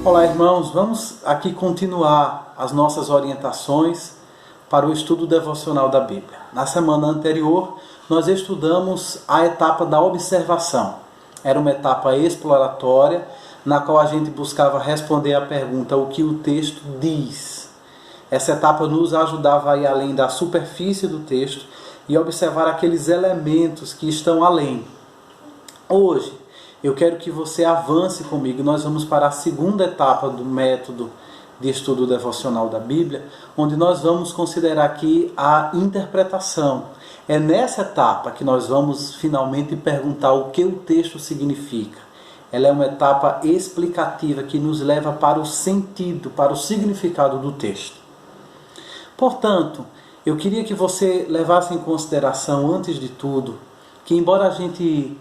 Olá, irmãos, vamos aqui continuar as nossas orientações para o estudo devocional da Bíblia. Na semana anterior, nós estudamos a etapa da observação. Era uma etapa exploratória, na qual a gente buscava responder à pergunta o que o texto diz. Essa etapa nos ajudava a ir além da superfície do texto e observar aqueles elementos que estão além. Hoje, eu quero que você avance comigo. Nós vamos para a segunda etapa do método de estudo devocional da Bíblia, onde nós vamos considerar aqui a interpretação. É nessa etapa que nós vamos finalmente perguntar o que o texto significa. Ela é uma etapa explicativa que nos leva para o sentido, para o significado do texto. Portanto, eu queria que você levasse em consideração, antes de tudo, que embora a gente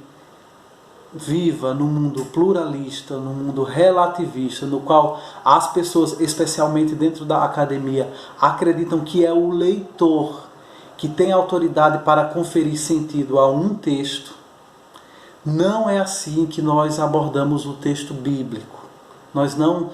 viva num mundo pluralista, num mundo relativista, no qual as pessoas, especialmente dentro da academia, acreditam que é o leitor que tem autoridade para conferir sentido a um texto, não é assim que nós abordamos o texto bíblico. Nós não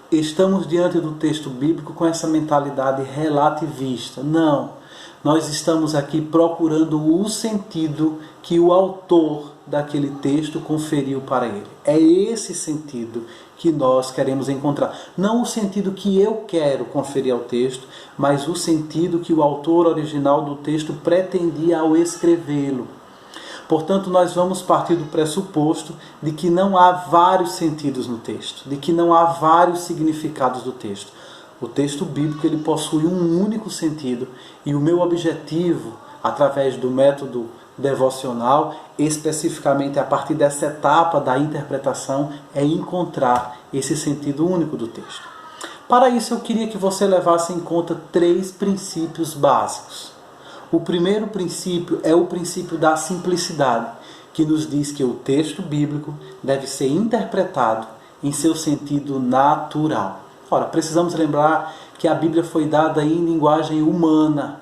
estamos diante do texto bíblico com essa mentalidade relativista. Não. Nós estamos aqui procurando o sentido que o autor daquele texto conferiu para ele. É esse sentido que nós queremos encontrar. Não o sentido que eu quero conferir ao texto, mas o sentido que o autor original do texto pretendia ao escrevê-lo. Portanto, nós vamos partir do pressuposto de que não há vários sentidos no texto, de que não há vários significados do texto. O texto bíblico ele possui um único sentido e o meu objetivo, através do método devocional, especificamente a partir dessa etapa da interpretação, é encontrar esse sentido único do texto. Para isso, eu queria que você levasse em conta 3 princípios básicos. O primeiro princípio é o princípio da simplicidade, que nos diz que o texto bíblico deve ser interpretado em seu sentido natural. Ora, precisamos lembrar que a Bíblia foi dada em linguagem humana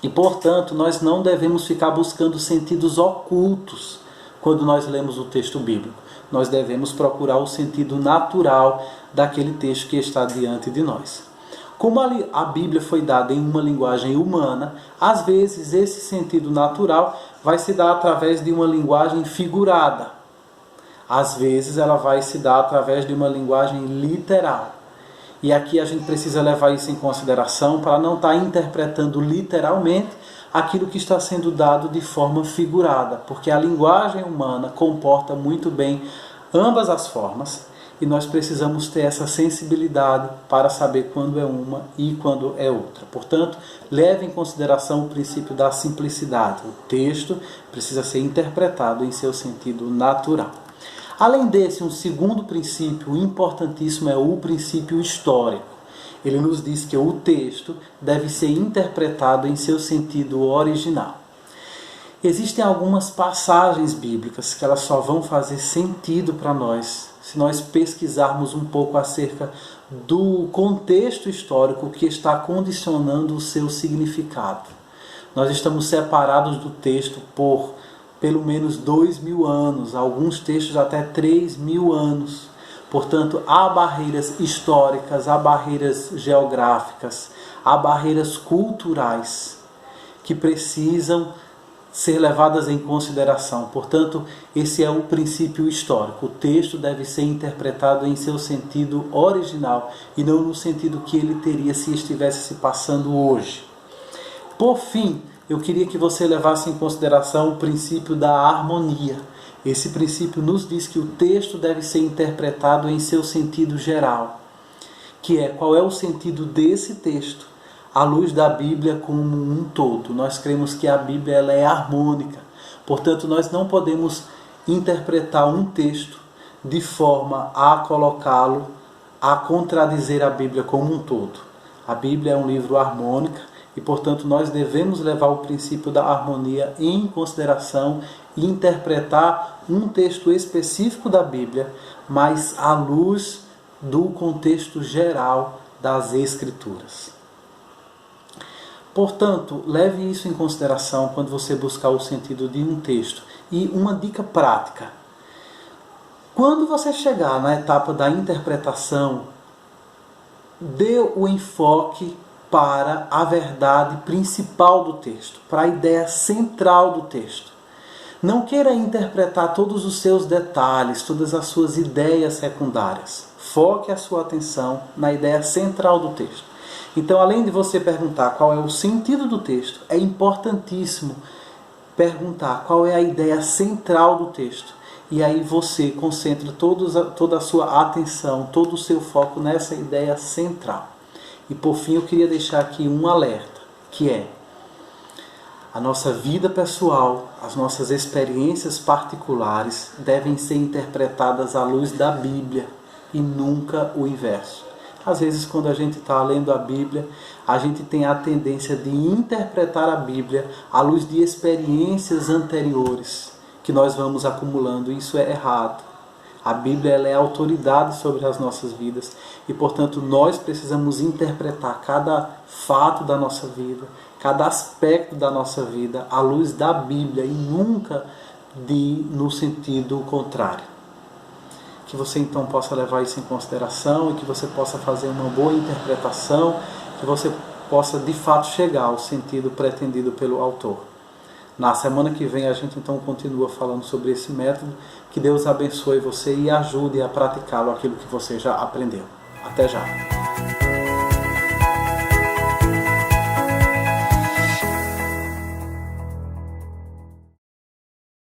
e, portanto, nós não devemos ficar buscando sentidos ocultos quando nós lemos o texto bíblico. Nós devemos procurar o sentido natural daquele texto que está diante de nós. Como a Bíblia foi dada em uma linguagem humana, às vezes esse sentido natural vai se dar através de uma linguagem figurada. Às vezes ela vai se dar através de uma linguagem literal. E aqui a gente precisa levar isso em consideração para não estar interpretando literalmente aquilo que está sendo dado de forma figurada, porque a linguagem humana comporta muito bem ambas as formas e nós precisamos ter essa sensibilidade para saber quando é uma e quando é outra. Portanto, leve em consideração o princípio da simplicidade. O texto precisa ser interpretado em seu sentido natural. Além desse, um segundo princípio importantíssimo é o princípio histórico. Ele nos diz que o texto deve ser interpretado em seu sentido original. Existem algumas passagens bíblicas que elas só vão fazer sentido para nós se nós pesquisarmos um pouco acerca do contexto histórico que está condicionando o seu significado. Nós estamos separados do texto por pelo menos 2.000 anos, alguns textos até 3.000 anos. Portanto, há barreiras históricas, há barreiras geográficas, há barreiras culturais que precisam ser levadas em consideração. Portanto, esse é o princípio histórico. O texto deve ser interpretado em seu sentido original e não no sentido que ele teria se estivesse se passando hoje. Por fim, eu queria que você levasse em consideração o princípio da harmonia. Esse princípio nos diz que o texto deve ser interpretado em seu sentido geral, que é qual é o sentido desse texto à luz da Bíblia como um todo. Nós cremos que a Bíblia ela é harmônica, portanto nós não podemos interpretar um texto de forma a colocá-lo a contradizer a Bíblia como um todo. A Bíblia é um livro harmônico e, portanto, nós devemos levar o princípio da harmonia em consideração e interpretar um texto específico da Bíblia, mas à luz do contexto geral das Escrituras. Portanto, leve isso em consideração quando você buscar o sentido de um texto. E uma dica prática. Quando você chegar na etapa da interpretação, dê o enfoque para a verdade principal do texto, para a ideia central do texto. Não queira interpretar todos os seus detalhes, todas as suas ideias secundárias. Foque a sua atenção na ideia central do texto. Então, além de você perguntar qual é o sentido do texto, é importantíssimo perguntar qual é a ideia central do texto. E aí você concentra toda a sua atenção, todo o seu foco nessa ideia central. E por fim eu queria deixar aqui um alerta, que é: a nossa vida pessoal, as nossas experiências particulares devem ser interpretadas à luz da Bíblia e nunca o inverso. Às vezes, quando a gente está lendo a Bíblia, a gente tem a tendência de interpretar a Bíblia à luz de experiências anteriores que nós vamos acumulando. Isso é errado. A Bíblia ela é autoridade sobre as nossas vidas e, portanto, nós precisamos interpretar cada fato da nossa vida, cada aspecto da nossa vida à luz da Bíblia e nunca no sentido contrário. Que você então possa levar isso em consideração e que você possa fazer uma boa interpretação, que você possa de fato chegar ao sentido pretendido pelo autor. Na semana que vem a gente então continua falando sobre esse método. Que Deus abençoe você e ajude a praticá-lo, aquilo que você já aprendeu. Até já!